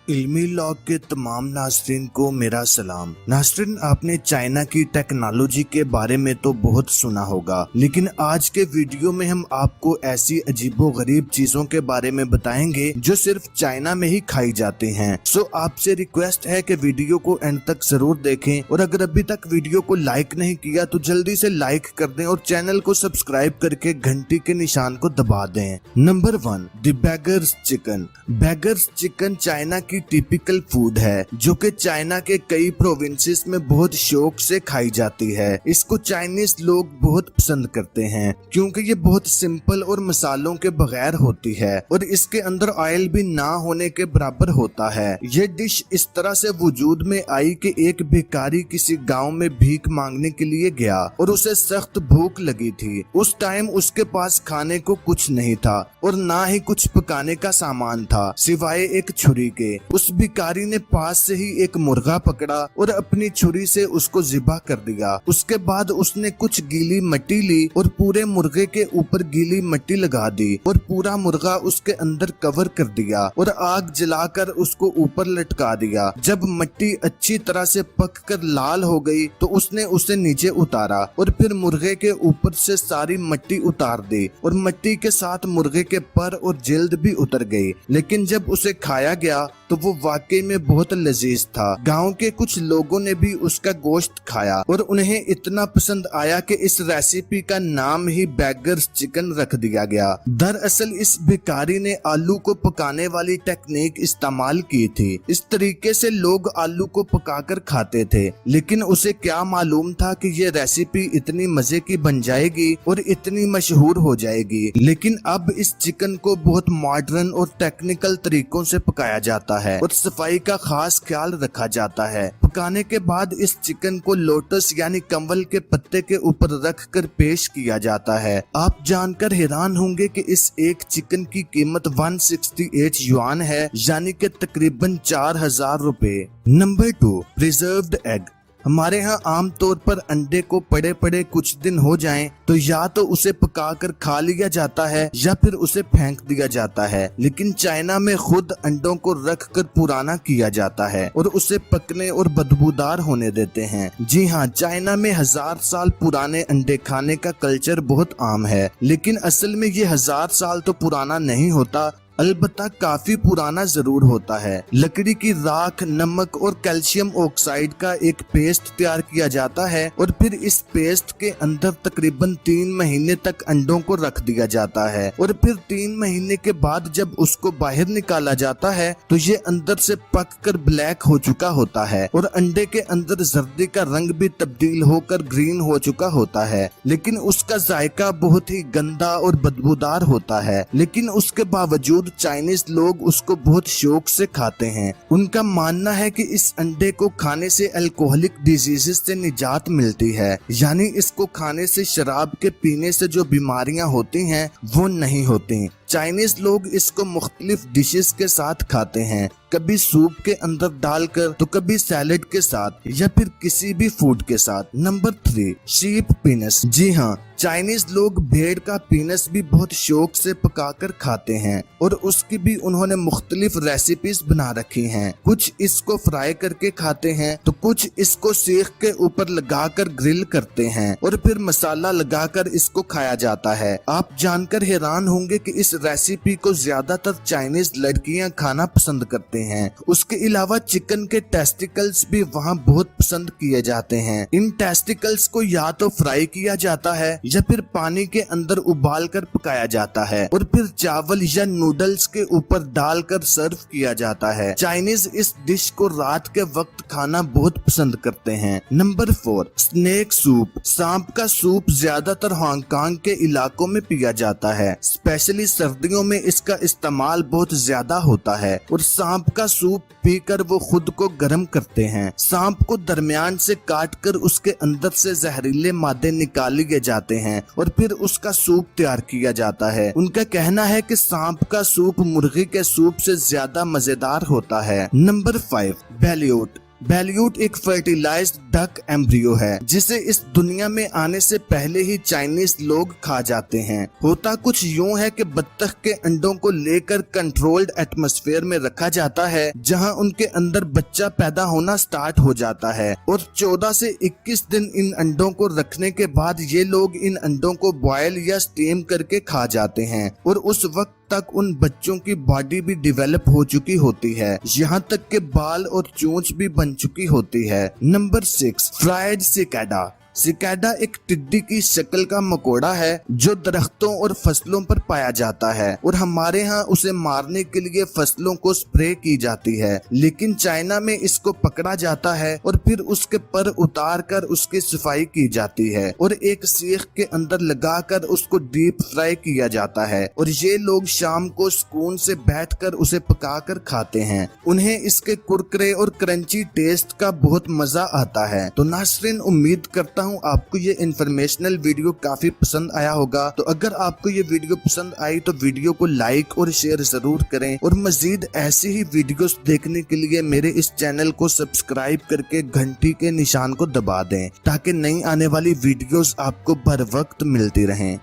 इल्मी log के तमाम नाज़रीन को मेरा सलाम। नाज़रीन, आपने चाइना की टेक्नोलॉजी के बारे में तो बहुत सुना होगा, लेकिन आज के वीडियो में हम आपको ऐसी अजीबो गरीब चीजों के बारे में बताएंगे जो सिर्फ चाइना में ही खाई जाती हैं। सो आपसे रिक्वेस्ट है कि वीडियो को एंड तक जरूर देखें, और अगर अभी तक वीडियो को लाइक नहीं किया तो जल्दी से लाइक कर दें और चैनल को सब्सक्राइब करके घंटी के निशान को दबा दें। Number 1, the beggars chicken. Beggars chicken China की टिपिकल फूड है जो कि चाइना के कई प्रोविंसेस में बहुत शौक से खाई जाती है। इसको चाइनीज लोग बहुत पसंद करते हैं क्योंकि ये बहुत सिंपल और मसालों के बगैर होती है और इसके अंदर ऑयल भी ना होने के बराबर होता है। ये डिश इस तरह से वजूद में आई कि एक भिखारी किसी गांव में भीख मांगने के लिए गया और उसे सख्त भूख लगी थी। उस टाइम उसके पास खाने को कुछ नहीं था और ना ही कुछ पकाने का सामान था सिवाय एक छुरी के। उस भिखारी ने पास से ही एक मुर्गा पकड़ा और अपनी छुरी से उसको ज़िबा कर दिया। उसके बाद उसने कुछ गीली मिट्टी ली और पूरे मुर्गे के ऊपर गीली मिट्टी लगा दी और पूरा मुर्गा उसके अंदर कवर कर दिया और आग जलाकर उसको ऊपर लटका दिया। जब मिट्टी अच्छी तरह से पक कर लाल हो गई तो उसने उसे नीचे उतारा और फिर मुर्गे के ऊपर से सारी मिट्टी उतार दी और मिट्टी के साथ मुर्गे के पर और जिल्द भी उतर गई। लेकिन जब उसे खाया गया तो वो वाकई में बहुत लजीज था। गांव के कुछ लोगों ने भी उसका गोश्त खाया और उन्हें इतना पसंद आया कि इस रेसिपी का नाम ही बेगर्स चिकन रख दिया गया। दरअसल इस भिखारी ने आलू को पकाने वाली टेक्निक इस्तेमाल की थी। इस तरीके से लोग आलू को पकाकर खाते थे, लेकिन उसे क्या मालूम था कि ये रेसिपी इतनी मजे की बन जाएगी और इतनी मशहूर हो जाएगी। लेकिन अब इस चिकन को बहुत मॉडर्न और टेक्निकल तरीकों से पकाया जाता है और सफाई का खास ख्याल रखा जाता है। पकाने के बाद इस चिकन को लोटस यानी कमल के पत्ते के ऊपर रख कर पेश किया जाता है। आप जानकर हैरान होंगे कि इस एक चिकन की कीमत 168 युआन है, यानी कि तकरीबन 4000 रुपए। Number 2, preserved egg. हमारे यहाँ आम तौर पर अंडे को पड़े पड़े कुछ दिन हो जाएं तो या तो उसे पकाकर खा लिया जाता है या फिर उसे फेंक दिया जाता है, लेकिन चाइना में खुद अंडों को रख कर पुराना किया जाता है और उसे पकने और बदबूदार होने देते हैं। जी हाँ, चाइना में 1000 साल पुराने अंडे खाने का कल्चर बहुत आम है, लेकिन असल में ये 1000 साल तो पुराना नहीं होता, अलबत्ता काफी पुराना जरूर होता है। लकड़ी की राख, नमक और कैल्शियम ऑक्साइड का एक पेस्ट तैयार किया जाता है और फिर इस पेस्ट के अंदर तकरीबन 3 महीने तक अंडों को रख दिया जाता है और फिर 3 महीने के बाद जब उसको बाहर निकाला जाता है तो ये अंदर से पक कर ब्लैक हो चुका होता है और अंडे के अंदर जर्दी का रंग भी तब्दील होकर ग्रीन हो चुका होता है, लेकिन उसका जायका बहुत ही गंदा और बदबूदार होता है। लेकिन उसके बावजूद चाइनीज लोग उसको बहुत शौक से खाते हैं। उनका मानना है कि इस अंडे को खाने से अल्कोहलिक डिजीजेस से निजात मिलती है, यानी इसको खाने से शराब के पीने से जो बीमारियां होती हैं वो नहीं होती। चाइनीज लोग इसको मुख्तलिफ डिशेस के साथ खाते हैं, कभी सूप के अंदर डालकर तो कभी सैलेड के साथ या फिर किसी भी फूड के साथ। Number 3, sheep पीनस। जी हाँ, चाइनीज लोग भेड़ का पीनस भी बहुत शौक से पकाकर खाते हैं और उसकी भी उन्होंने मुख्तलिफ रेसिपीज बना रखी हैं। कुछ इसको फ्राई करके खाते हैं तो कुछ इसको सीख के ऊपर लगाकर ग्रिल करते हैं और फिर मसाला लगाकर इसको खाया जाता है। आप जानकर हैरान होंगे कि इस रेसिपी को ज्यादातर चाइनीज लड़कियां खाना पसंद करते हैं। उसके अलावा चिकन के टेस्टिकल्स भी वहाँ बहुत पसंद किए जाते हैं। इन टेस्टिकल्स को या तो फ्राई किया जाता है या फिर पानी के अंदर उबाल कर पकाया जाता है और फिर चावल या नूडल्स के ऊपर डालकर सर्व किया जाता है। चाइनीज इस डिश को रात के वक्त खाना बहुत पसंद करते हैं। Number 4, snake soup. सांप का सूप ज्यादातर हांगकांग के इलाकों में पिया जाता है, स्पेशली सर्दियों में इसका इस्तेमाल बहुत ज्यादा होता है और सांप का सूप पीकर वो खुद को गर्म करते हैं। सांप को दरमियान से काटकर उसके अंदर से जहरीले मादे निकाल लिए जाते हैं और फिर उसका सूप तैयार किया जाता है। उनका कहना है कि सांप का सूप मुर्गी के सूप से ज्यादा मजेदार होता है। नंबर 5, बैलियोट। बैल्यूट एक फर्टिलाइज्ड डक एम्ब्रियो है जिसे इस दुनिया में आने से पहले ही चाइनीज लोग खा जाते हैं। होता कुछ यूं है कि बत्तख के अंडों को लेकर कंट्रोल्ड एटमॉस्फेयर में रखा जाता है जहां उनके अंदर बच्चा पैदा होना स्टार्ट हो जाता है और 14 से 21 दिन इन अंडों को रखने के बाद ये लोग इन अंडों को बॉयल या स्टीम करके खा जाते हैं और उस वक्त तक उन बच्चों की बॉडी भी डेवलप हो चुकी होती है, यहाँ तक के बाल और चोंच भी बन चुकी होती है। Number 6, fried cicada. सिकाडा एक टिड्डी की शक्ल का मकोड़ा है जो दरख्तों और फसलों पर पाया जाता है और हमारे यहाँ उसे मारने के लिए फसलों को स्प्रे की जाती है, लेकिन चाइना में इसको पकड़ा जाता है और फिर उसके पर उतार कर उसकी सफाई की जाती है और एक सीख के अंदर लगाकर उसको डीप फ्राई किया जाता है और ये लोग शाम को सुकून से बैठकर उसे पकाकर खाते हैं। उन्हें इसके कुरकुरे और क्रंची टेस्ट का बहुत मजा आता है। तो नाज़रीन, उम्मीद करता हूँ आपको ये इन्फॉर्मेशनल वीडियो काफी पसंद आया होगा। तो अगर आपको ये वीडियो पसंद आई तो वीडियो को लाइक और शेयर जरूर करें और मजीद ऐसी ही वीडियोस देखने के लिए मेरे इस चैनल को सब्सक्राइब करके घंटी के निशान को दबा दें ताकि नई आने वाली वीडियोस आपको बर वक्त मिलती रहें।